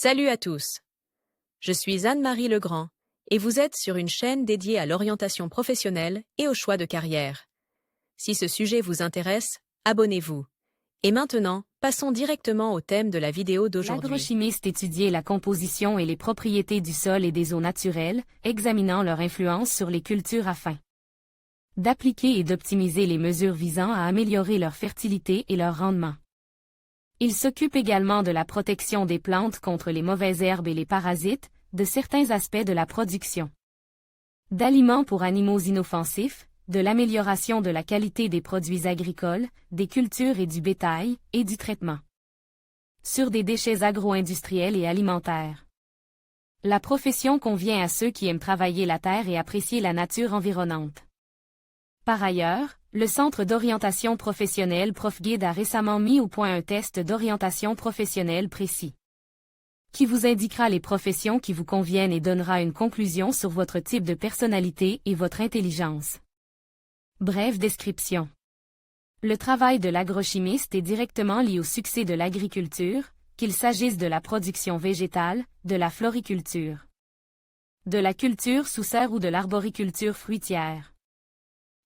Salut à tous. Je suis Anne-Marie Legrand et vous êtes sur une chaîne dédiée à l'orientation professionnelle et au choix de carrière. Si ce sujet vous intéresse, abonnez-vous. Et maintenant, passons directement au thème de la vidéo d'aujourd'hui. L'agrochimiste étudiait la composition et les propriétés du sol et des eaux naturelles, examinant leur influence sur les cultures afin d'appliquer et d'optimiser les mesures visant à améliorer leur fertilité et leur rendement. Il s'occupe également de la protection des plantes contre les mauvaises herbes et les parasites, de certains aspects de la production d'aliments pour animaux inoffensifs, de l'amélioration de la qualité des produits agricoles, des cultures et du bétail, et du traitement sur des déchets agro-industriels et alimentaires. La profession convient à ceux qui aiment travailler la terre et apprécier la nature environnante. Par ailleurs, le Centre d'orientation professionnelle ProfGuide a récemment mis au point un test d'orientation professionnelle précis, qui vous indiquera les professions qui vous conviennent et donnera une conclusion sur votre type de personnalité et votre intelligence. Brève description. Le travail de l'agrochimiste est directement lié au succès de l'agriculture, qu'il s'agisse de la production végétale, de la floriculture, de la culture sous serre ou de l'arboriculture fruitière.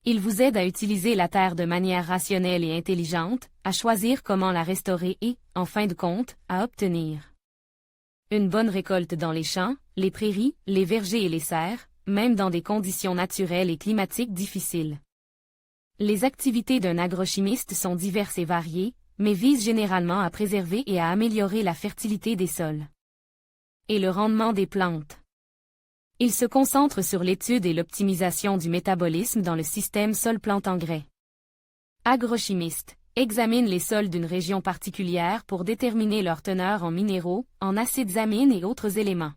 Il vous aide à utiliser la terre de manière rationnelle et intelligente, à choisir comment la restaurer et, en fin de compte, à obtenir une bonne récolte dans les champs, les prairies, les vergers et les serres, même dans des conditions naturelles et climatiques difficiles. Les activités d'un agrochimiste sont diverses et variées, mais visent généralement à préserver et à améliorer la fertilité des sols et le rendement des plantes. Il se concentre sur l'étude et l'optimisation du métabolisme dans le système sol-plante-engrais. Agrochimiste examine les sols d'une région particulière pour déterminer leur teneur en minéraux, en acides amines et autres éléments.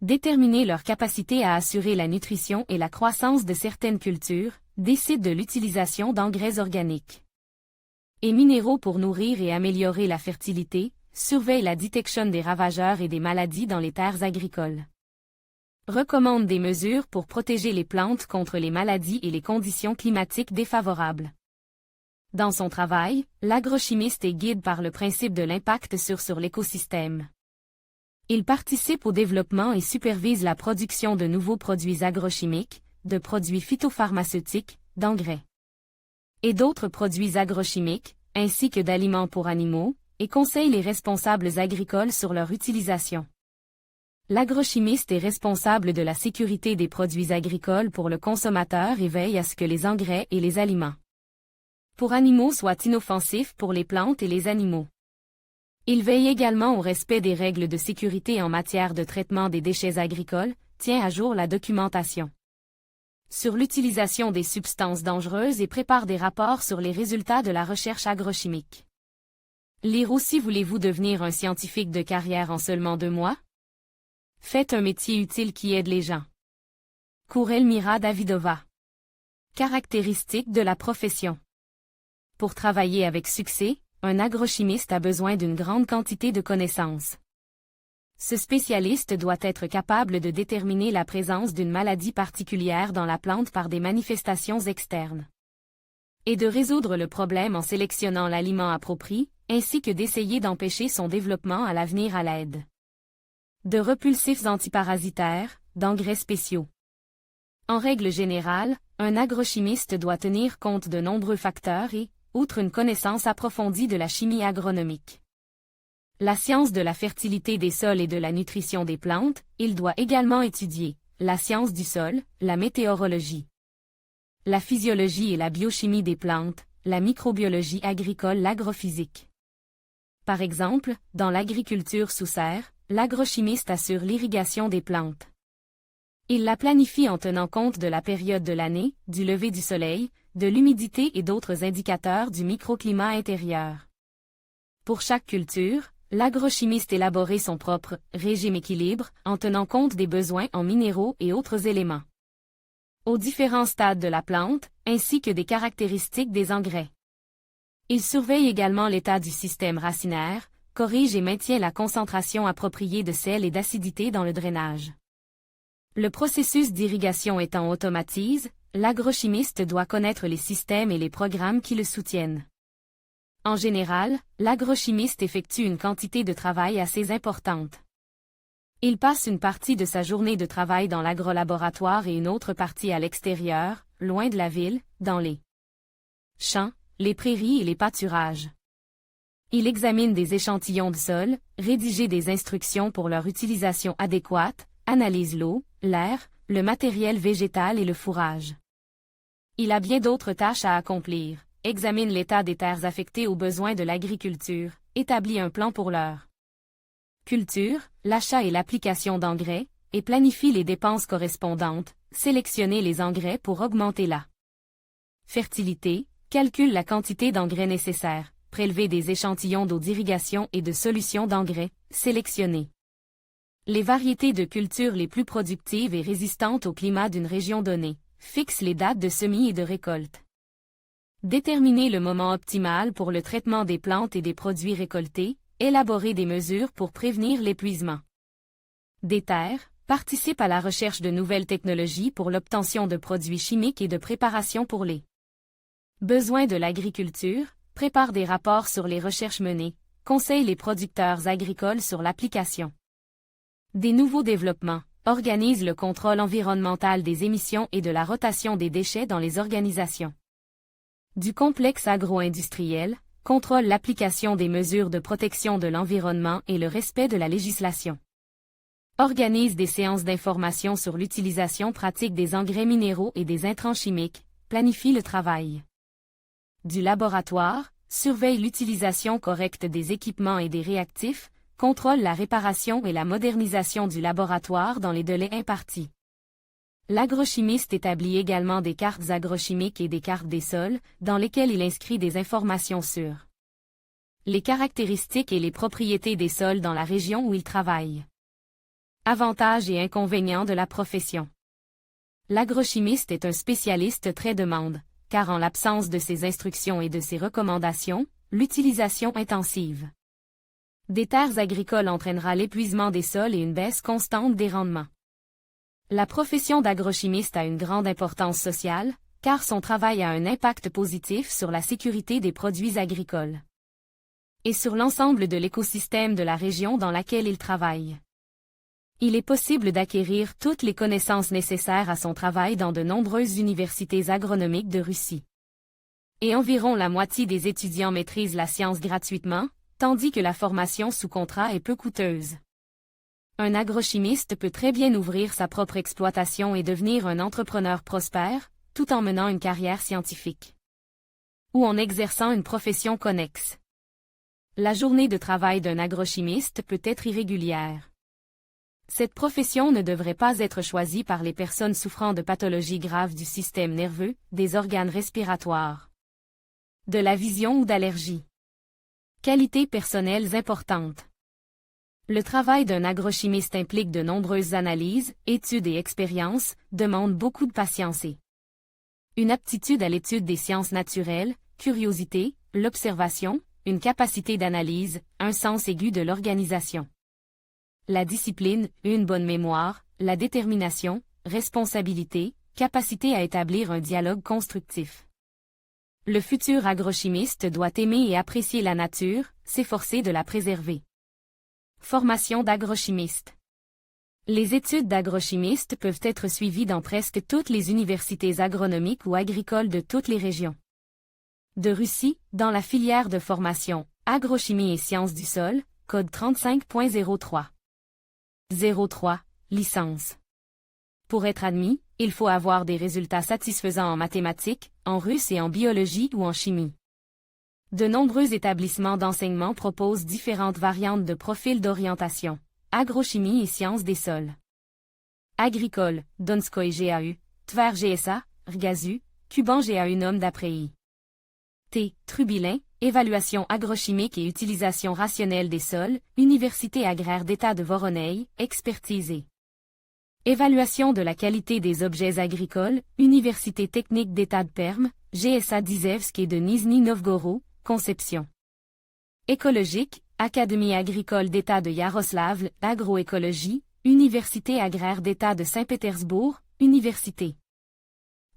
Déterminer leur capacité à assurer la nutrition et la croissance de certaines cultures, décide de l'utilisation d'engrais organiques et minéraux pour nourrir et améliorer la fertilité, surveille la détection des ravageurs et des maladies dans les terres agricoles. Recommande des mesures pour protéger les plantes contre les maladies et les conditions climatiques défavorables. Dans son travail, l'agrochimiste est guidé par le principe de l'impact sur l'écosystème. Il participe au développement et supervise la production de nouveaux produits agrochimiques, de produits phytopharmaceutiques, d'engrais et d'autres produits agrochimiques, ainsi que d'aliments pour animaux, et conseille les responsables agricoles sur leur utilisation. L'agrochimiste est responsable de la sécurité des produits agricoles pour le consommateur et veille à ce que les engrais et les aliments pour animaux soient inoffensifs pour les plantes et les animaux. Il veille également au respect des règles de sécurité en matière de traitement des déchets agricoles, tient à jour la documentation sur l'utilisation des substances dangereuses et prépare des rapports sur les résultats de la recherche agrochimique. Lire aussi. Voulez-vous devenir un scientifique de carrière en seulement 2 mois? Faites un métier utile qui aide les gens. Cours Elmira Davidova. Caractéristiques de la profession. Pour travailler avec succès, un agrochimiste a besoin d'une grande quantité de connaissances. Ce spécialiste doit être capable de déterminer la présence d'une maladie particulière dans la plante par des manifestations externes et de résoudre le problème en sélectionnant l'aliment approprié, ainsi que d'essayer d'empêcher son développement à l'avenir à l'aide de repulsifs antiparasitaires, d'engrais spéciaux. En règle générale, un agrochimiste doit tenir compte de nombreux facteurs et, outre une connaissance approfondie de la chimie agronomique, la science de la fertilité des sols et de la nutrition des plantes, il doit également étudier la science du sol, la météorologie, la physiologie et la biochimie des plantes, la microbiologie agricole, l'agrophysique. Par exemple, dans l'agriculture sous serre, l'agrochimiste assure l'irrigation des plantes. Il la planifie en tenant compte de la période de l'année, du lever du soleil, de l'humidité et d'autres indicateurs du microclimat intérieur. Pour chaque culture, l'agrochimiste élabore son propre régime équilibre en tenant compte des besoins en minéraux et autres éléments aux différents stades de la plante, ainsi que des caractéristiques des engrais. Il surveille également l'état du système racinaire, corrige et maintient la concentration appropriée de sel et d'acidité dans le drainage. Le processus d'irrigation étant automatisé, l'agrochimiste doit connaître les systèmes et les programmes qui le soutiennent. En général, l'agrochimiste effectue une quantité de travail assez importante. Il passe une partie de sa journée de travail dans l'agrolaboratoire et une autre partie à l'extérieur, loin de la ville, dans les champs, les prairies et les pâturages. Il examine des échantillons de sol, rédige des instructions pour leur utilisation adéquate, analyse l'eau, l'air, le matériel végétal et le fourrage. Il a bien d'autres tâches à accomplir, examine l'état des terres affectées aux besoins de l'agriculture, établit un plan pour leur culture, l'achat et l'application d'engrais, et planifie les dépenses correspondantes, sélectionner les engrais pour augmenter la fertilité, calcule la quantité d'engrais nécessaires, prélever des échantillons d'eau d'irrigation et de solutions d'engrais, sélectionner les variétés de cultures les plus productives et résistantes au climat d'une région donnée, fixe les dates de semis et de récolte. Déterminer le moment optimal pour le traitement des plantes et des produits récoltés, élaborer des mesures pour prévenir l'épuisement des terres, participe à la recherche de nouvelles technologies pour l'obtention de produits chimiques et de préparation pour les besoins de l'agriculture, prépare des rapports sur les recherches menées, conseille les producteurs agricoles sur l'application des nouveaux développements, organise le contrôle environnemental des émissions et de la rotation des déchets dans les organisations du complexe agro-industriel, contrôle l'application des mesures de protection de l'environnement et le respect de la législation. Organise des séances d'information sur l'utilisation pratique des engrais minéraux et des intrants chimiques, planifie le travail du laboratoire, surveille l'utilisation correcte des équipements et des réactifs, contrôle la réparation et la modernisation du laboratoire dans les délais impartis. L'agrochimiste établit également des cartes agrochimiques et des cartes des sols, dans lesquelles il inscrit des informations sur les caractéristiques et les propriétés des sols dans la région où il travaille. Avantages et inconvénients de la profession. L'agrochimiste est un spécialiste très demandé, car en l'absence de ses instructions et de ses recommandations, l'utilisation intensive des terres agricoles entraînera l'épuisement des sols et une baisse constante des rendements. La profession d'agrochimiste a une grande importance sociale, car son travail a un impact positif sur la sécurité des produits agricoles et sur l'ensemble de l'écosystème de la région dans laquelle il travaille. Il est possible d'acquérir toutes les connaissances nécessaires à son travail dans de nombreuses universités agronomiques de Russie. Et environ la moitié des étudiants maîtrisent la science gratuitement, tandis que la formation sous contrat est peu coûteuse. Un agrochimiste peut très bien ouvrir sa propre exploitation et devenir un entrepreneur prospère, tout en menant une carrière scientifique ou en exerçant une profession connexe. La journée de travail d'un agrochimiste peut être irrégulière. Cette profession ne devrait pas être choisie par les personnes souffrant de pathologies graves du système nerveux, des organes respiratoires, de la vision ou d'allergies. Qualités personnelles importantes. Le travail d'un agrochimiste implique de nombreuses analyses, études et expériences, demande beaucoup de patience et une aptitude à l'étude des sciences naturelles, curiosité, l'observation, une capacité d'analyse, un sens aigu de l'organisation. La discipline, une bonne mémoire, la détermination, responsabilité, capacité à établir un dialogue constructif. Le futur agrochimiste doit aimer et apprécier la nature, s'efforcer de la préserver. Formation d'agrochimiste. Les études d'agrochimiste peuvent être suivies dans presque toutes les universités agronomiques ou agricoles de toutes les régions de Russie, dans la filière de formation Agrochimie et sciences du sol, code 35.03. 03. Licence. Pour être admis, il faut avoir des résultats satisfaisants en mathématiques, en russe et en biologie ou en chimie. De nombreux établissements d'enseignement proposent différentes variantes de profils d'orientation. Agrochimie et sciences des sols. Agricole, Donskoy GAU, Tver GSA, Rgazu, Kuban GAU Nom d'après T. Trubilin, Évaluation agrochimique et utilisation rationnelle des sols, Université agraire d'État de Voronezh, expertisée. Évaluation de la qualité des objets agricoles, Université technique d'État de Perm, GSA Dizevsk et de Nizhny Novgorod, conception. Écologique, Académie agricole d'État de Yaroslavl, agroécologie, Université agraire d'État de Saint-Pétersbourg, Université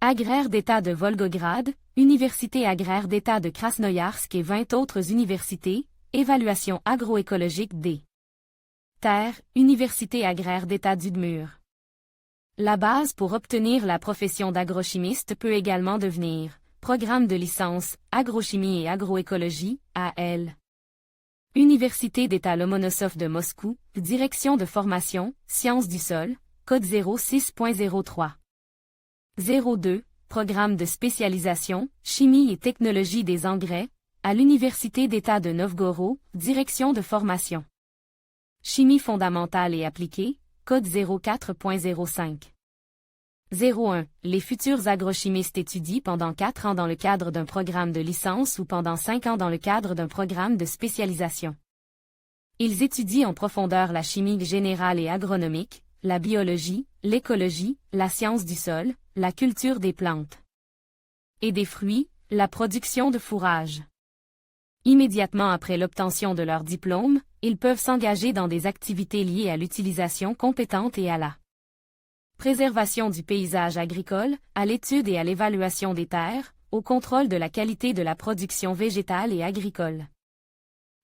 Agraire d'État de Volgograd, Université agraire d'État de Krasnoïarsk et 20 autres universités, évaluation agroécologique des terres, Université agraire d'État d'Udmur. La base pour obtenir la profession d'agrochimiste peut également devenir Programme de licence, agrochimie et agroécologie, AL. Université d'État Lomonosov de Moscou, Direction de formation, Sciences du sol, code 06.03. 02, Programme de spécialisation, Chimie et technologie des engrais, à l'Université d'État de Novgorod, Direction de formation. Chimie fondamentale et appliquée, code 04.05. 01. Les futurs agrochimistes étudient pendant 4 ans dans le cadre d'un programme de licence ou pendant 5 ans dans le cadre d'un programme de spécialisation. Ils étudient en profondeur la chimie générale et agronomique, la biologie, l'écologie, la science du sol, la culture des plantes et des fruits, la production de fourrage. Immédiatement après l'obtention de leur diplôme, ils peuvent s'engager dans des activités liées à l'utilisation compétente et à la préservation du paysage agricole, à l'étude et à l'évaluation des terres, au contrôle de la qualité de la production végétale et agricole,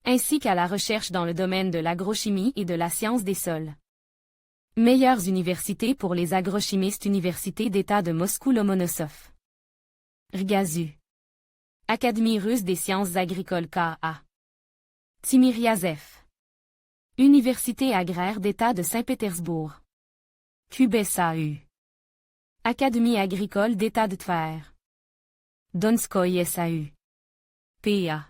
ainsi qu'à la recherche dans le domaine de l'agrochimie et de la science des sols. Meilleures universités pour les agrochimistes. Université d'État de Moscou Lomonosov. Rgazu. Académie russe des sciences agricoles K.A. Timiryazev. Université agraire d'État de Saint-Pétersbourg. QBSAU. Académie agricole d'État de Tver. Donskoy SAU. PA.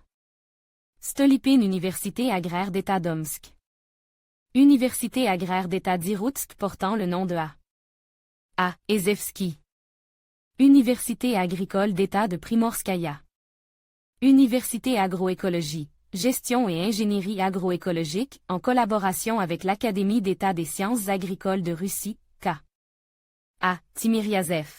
Stolypine Université agraire d'État d'Omsk. Université agraire d'État d'Irkoutsk portant le nom de A. Ezevski. Université agricole d'État de Primorskaya. Université agroécologie, gestion et ingénierie agroécologique en collaboration avec l'Académie d'État des sciences agricoles de Russie, K.A. Timiryazev.